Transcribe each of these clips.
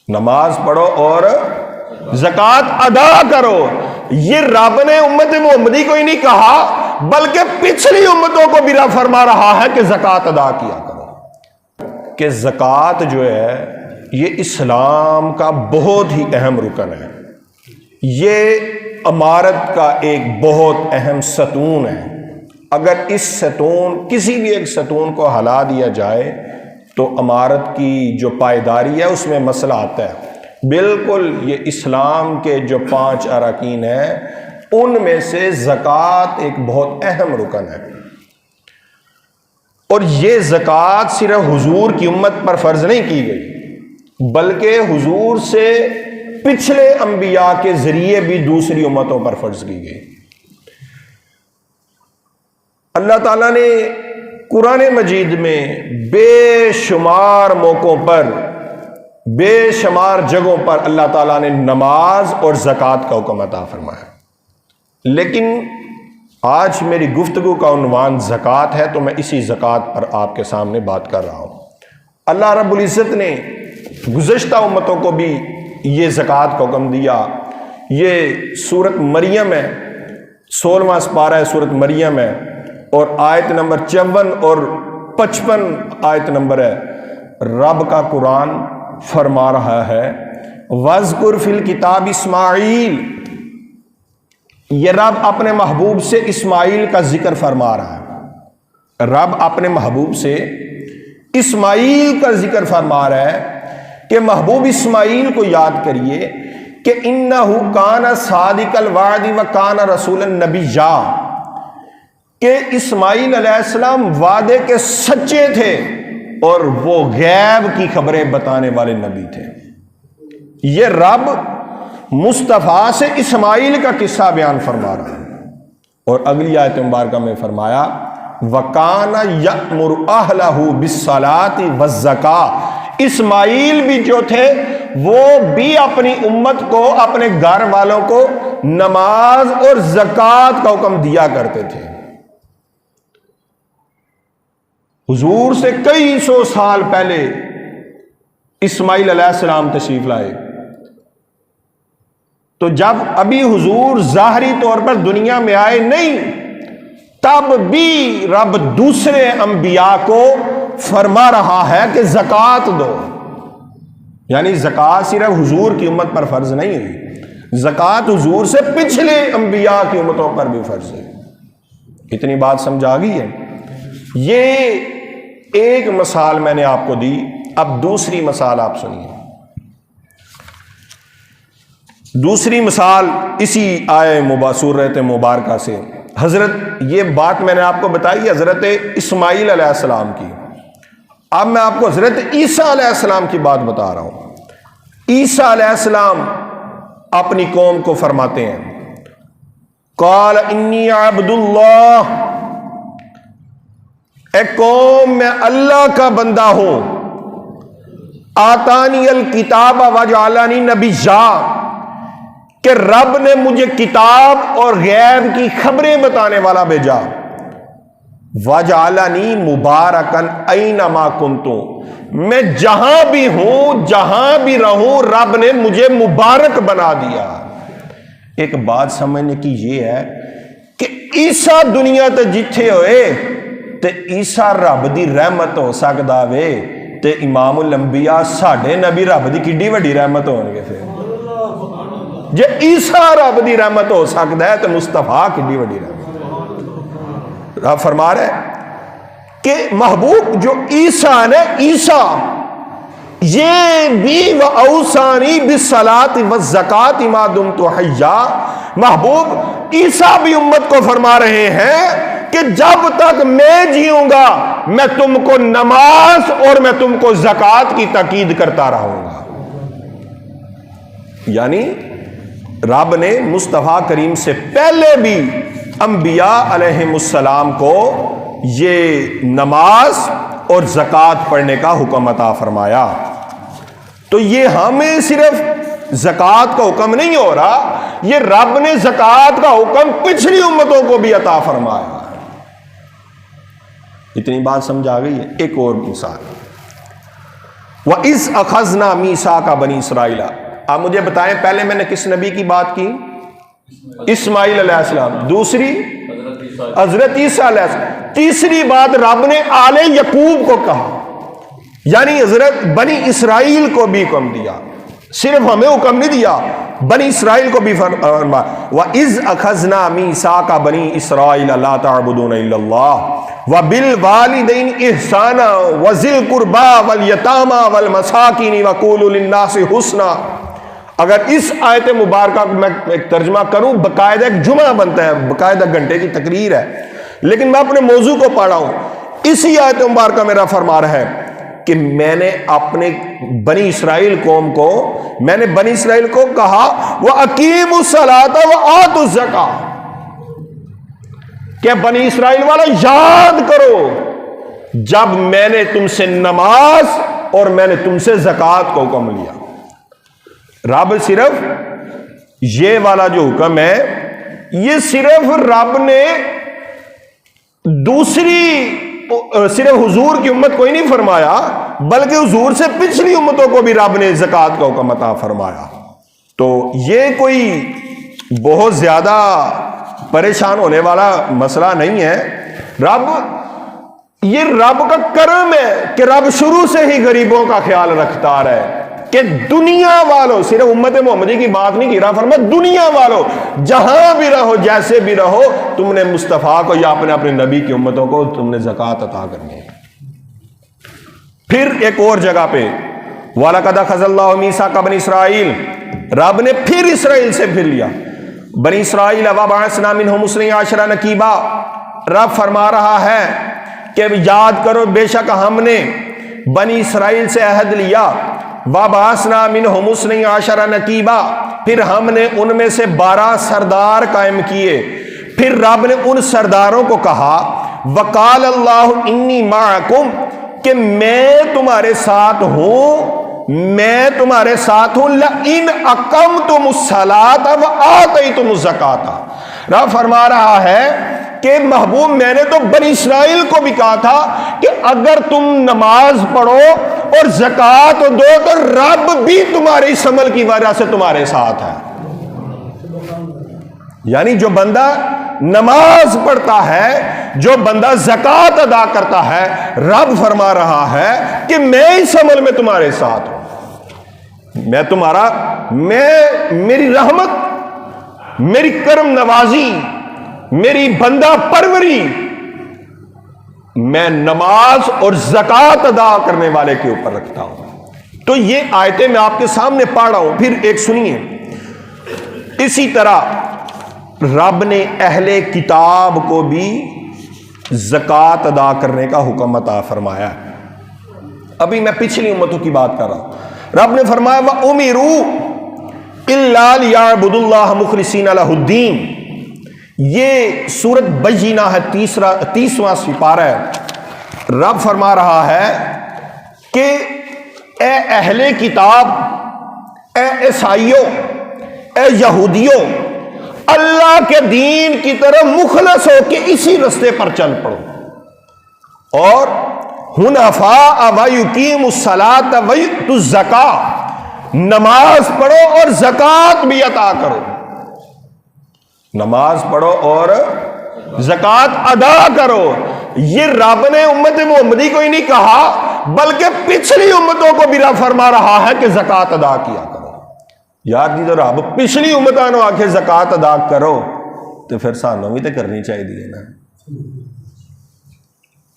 نماز پڑھو اور زکوٰۃ ادا کرو. یہ رب نے امت محمدی کو ہی نہیں کہا بلکہ پچھلی امتوں کو بھی رب فرما رہا ہے کہ زکوٰۃ ادا کیا کرو. کہ زکوٰۃ جو ہے یہ اسلام کا بہت ہی اہم رکن ہے. یہ امارت کا ایک بہت اہم ستون ہے. اگر اس ستون کسی بھی ایک ستون کو ہلا دیا جائے تو امارت کی جو پائیداری ہے اس میں مسئلہ آتا ہے. بالکل یہ اسلام کے جو 5 اراکین ہیں ان میں سے زکوٰۃ ایک بہت اہم رکن ہے. اور یہ زکوٰۃ صرف حضور کی امت پر فرض نہیں کی گئی بلکہ حضور سے پچھلے انبیاء کے ذریعے بھی دوسری امتوں پر فرض کی گئی. اللہ تعالیٰ نے قرآن مجید میں بے شمار موقعوں پر بے شمار جگہوں پر اللہ تعالیٰ نے نماز اور زکوٰۃ کا حکم عطا فرمایا. لیکن آج میری گفتگو کا عنوان زکوٰۃ ہے تو میں اسی زکوٰۃ پر آپ کے سامنے بات کر رہا ہوں. اللہ رب العزت نے گزشتہ امتوں کو بھی یہ زکوٰۃ کا حکم دیا. یہ سورۃ مریم ہے، 16واں سپارہ ہے سورۃ مریم ہے اور آیت نمبر 54 اور 55 آیت نمبر ہے. رب کا قرآن فرما رہا ہے وَاذْكُرْ فِي الْكِتَابِ اسماعیل. یہ رب اپنے محبوب سے اسماعیل کا ذکر فرما رہا ہے. رب اپنے محبوب سے اسماعیل کا ذکر فرما رہا ہے کہ محبوب اسماعیل کو یاد کریے کہ اِنَّهُ كَانَ صَادِقَ الْوَعْدِ وَكَانَ رَسُولًا نَبِيًّا. کہ اسماعیل علیہ السلام وعدے کے سچے تھے اور وہ غیب کی خبریں بتانے والے نبی تھے. یہ رب مصطفیٰ سے اسماعیل کا قصہ بیان فرما رہا ہے. اور اگلی آیت مبارکہ میں فرمایا وَكَانَ يَأْمُرُ أَهْلَهُ بِالصَّلَاةِ وَالزَّكَاةِ. اسماعیل بھی جو تھے وہ بھی اپنی امت کو اپنے گھر والوں کو نماز اور زکوٰۃ کا حکم دیا کرتے تھے. حضور سے کئی سو سال پہلے اسماعیل علیہ السلام تشریف لائے تو جب ابھی حضور ظاہری طور پر دنیا میں آئے نہیں تب بھی رب دوسرے انبیاء کو فرما رہا ہے کہ زکوٰۃ دو. یعنی زکوٰۃ صرف حضور کی امت پر فرض نہیں ہوئی، زکوٰۃ حضور سے پچھلے انبیاء کی امتوں پر بھی فرض ہے. اتنی بات سمجھ آ گئی ہے؟ یہ ایک مثال میں نے آپ کو دی. اب دوسری مثال آپ سنیے. دوسری مثال اسی سورۃ مبارکہ سے. حضرت یہ بات میں نے آپ کو بتائی حضرت اسماعیل علیہ السلام کی. اب میں آپ کو حضرت عیسیٰ علیہ السلام کی بات بتا رہا ہوں. عیسیٰ علیہ السلام اپنی قوم کو فرماتے ہیں قال انی عبد اللہ. اے قوم میں اللہ کا بندہ ہوں. آتانی الکتاب وجعلنی نبیا. کہ رب نے مجھے کتاب اور غیب کی خبریں بتانے والا بھیجا. وجعلنی مبارکا اینما کنت. میں جہاں بھی ہوں جہاں بھی رہوں رب نے مجھے مبارک بنا دیا. ایک بات سمجھنے کی یہ ہے کہ عیسیٰ دنیا تے جتھے ہوئے تے عیسیٰ رب دی رحمت ہو سکدا وے تے امام الانبیاء ساڈے نبی رب دی کڈی وڈی رحمت ہون گے. پھر جے عیسیٰ رب دی رحمت ہو سکدا ہے تے مصطفیٰ کڈی وڈی رحمت. رب فرما رہے کہ محبوب جو عیسیٰ نے عیسیٰ یہ بھی وَأَوْصَانِي بِالصَّلَاةِ وَالزَّكَاةِ مَا دُمْتُ حَيًّا. محبوب عیسیٰ بھی امت کو فرما رہے ہیں کہ جب تک میں جیوں گا میں تم کو نماز اور میں تم کو زکوٰۃ کی تاکید کرتا رہوں گا. یعنی رب نے مصطفیٰ کریم سے پہلے بھی انبیاء علیہم السلام کو یہ نماز اور زکوٰۃ پڑھنے کا حکم عطا فرمایا. تو یہ ہمیں صرف زکوٰۃ کا حکم نہیں ہو رہا، یہ رب نے زکوٰۃ کا حکم پچھلی امتوں کو بھی عطا فرمایا. اتنی بات سمجھ آ گئی ہے؟ ایک اور مثال. وَإِذْ أَخَذْنَا مِيثَاقَ بَنِي اسرائیل. آپ مجھے بتائیں پہلے میں نے کس نبی کی بات کی؟ اسماعیل علیہ السلام. دوسری حضرت عیسیٰ علیہ السلام. تیسری بات رب نے آل یعقوب کو کہا، یعنی حضرت بنی اسرائیل کو بھی حکم دیا، صرف ہمیں حکم نہیں دیا، بنی اسرائیل کو بھی فرمایا وَإِذْ أَخَذْنَا مِيثَاقَ بَنِي إِسْرَائِيلَ لَا تَعْبُدُونَ إِلَّا اللَّهَ وَبِالْوَالِدَيْنِ إِحْسَانًا وَذِي الْقُرْبَىٰ وَالْيَتَامَىٰ وَالْمَسَاكِينِ وَقُولُوا لِلنَّاسِ حُسْنًا. اگر اس آیت مبارکہ کو میں ایک ترجمہ کروں، باقاعدہ ایک جمعہ بنتا ہے، باقاعدہ گھنٹے کی تقریر ہے، لیکن میں اپنے موضوع کو پڑھا ہوں. اسی آیت مبارکہ میرا فرما رہا ہے کہ میں نے اپنے بنی اسرائیل قوم کو، میں نے بنی اسرائیل کو کہا وَأَقِيمُوا الصَّلَاةَ وَآتُوا الزَّكَاةَ، کہ بنی اسرائیل والا یاد کرو جب میں نے تم سے نماز اور میں نے تم سے زکوٰۃ کو حکم لیا. رب صرف یہ والا جو حکم ہے، یہ صرف رب نے دوسری صرف حضور کی امت کو ہی نہیں فرمایا، بلکہ حضور سے پچھلی امتوں کو بھی رب نے زکوٰۃ کا حکم عطا فرمایا. تو یہ کوئی بہت زیادہ پریشان ہونے والا مسئلہ نہیں ہے. یہ رب کا کرم ہے کہ رب شروع سے ہی غریبوں کا خیال رکھتا رہے، کہ دنیا والوں، صرف امت محمدی کی بات نہیں کی رہا، فرمایا دنیا والوں جہاں بھی رہو، جیسے بھی رہو، تم نے مصطفیٰ کو یا اپنے نبی کی امتوں کو تم نے زکوٰۃ عطا کرنی ہے. پھر ایک اور جگہ پہ وَلَقَدْ أَخَذَ اللَّهُ مِيثَاقَ بَنِي اسرائیل، رب نے پھر اسرائیل سے پھر لیا. بنی اسرائیل وَبَعَثْنَا مِنْهُمْ اثْنَيْ عَشَرَ نَقِيبًا، رب فرما رہا ہے کہ یاد کرو بے شک ہم نے بنی اسرائیل سے عہد لیا، وَبَعَثْنَا مِنْهُمْ اثْنَيْ عَشَرَ نَقِيبًا، پھر ہم نے ان میں سے 12 سردار قائم کیے. پھر رب نے ان سرداروں کو کہا وَقَالَ اللَّهُ إِنِّي مَعَكُمْ، کہ میں تمہارے ساتھ ہوں، میں تمہارے ساتھ ہوں. لَإِنْ أَقَمْتُمُ الصَّلَاةَ وَآتَيْتُمُ الزَّكَاةَ. رب فرما رہا ہے کہ محبوب میں نے تو بنی اسرائیل کو بھی کہا تھا کہ اگر تم نماز پڑھو اور زکوٰۃ دو تو رب بھی تمہارے اس عمل کی وجہ سے تمہارے ساتھ ہے. یعنی جو بندہ نماز پڑھتا ہے، جو بندہ زکوٰۃ ادا کرتا ہے، رب فرما رہا ہے کہ میں اس عمل میں تمہارے ساتھ ہوں. میں تمہارا، میری رحمت، میری کرم نوازی، میری بندہ پروری، میں نماز اور زکوٰۃ ادا کرنے والے کے اوپر رکھتا ہوں. تو یہ آیتیں میں آپ کے سامنے پڑھ رہا ہوں. پھر ایک سنیے، اسی طرح رب نے اہل کتاب کو بھی زکوٰۃ ادا کرنے کا حکم عطا فرمایا. ابھی میں پچھلی امتوں کی بات کر رہا ہوں. رب نے فرمایا وَأُمِرُوا إِلَّا لِيَعْبُدُوا اللَّهَ مُخْلِصِينَ لَهُ الدِّينَ. یہ سورۃ بینہ ہے، 30واں سپارہ ہے. رب فرما رہا ہے کہ اے اہل کتاب، اے عیسائیوں، اے یہودیوں، اللہ کے دین کی طرف مخلص ہو کے اسی رستے پر چل پڑو، اور حنفاء وَيُقِيمُوا الصَّلَاةَ وَيُؤْتُوا الزَّكَاةَ، نماز پڑھو اور زکوٰۃ بھی عطا کرو. نماز پڑھو اور زکوٰۃ ادا کرو. یہ رب نے امت محمدی کو ہی نہیں کہا، بلکہ پچھلی امتوں کو بھی رب فرما رہا ہے کہ زکوٰۃ ادا کیا کرو. یاد نہیں تو رب پچھلی امتوں نے آکے زکوٰۃ ادا کرو تو پھر سانوں بھی تو کرنی چاہیے نا.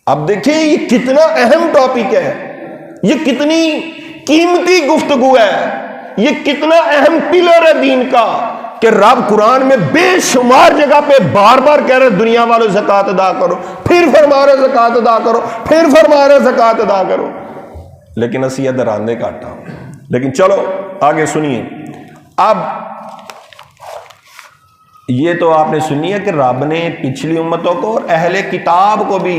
اب دیکھیں یہ کتنا اہم ٹاپک ہے، یہ کتنی قیمتی گفتگو ہے، یہ کتنا اہم پلر ہے دین کا، کہ رب قرآن میں بے شمار جگہ پہ بار بار کہہ رہے دنیا والوں زکوٰۃ ادا کرو، پھر فرما رہے زکوٰۃ ادا کرو، پھر فرما رہے زکوٰۃ ادا کرو. لیکن اسی ادھر آندے کاٹا. لیکن چلو آگے سنیے. اب یہ تو آپ نے سنی ہے کہ رب نے پچھلی امتوں کو اور اہل کتاب کو بھی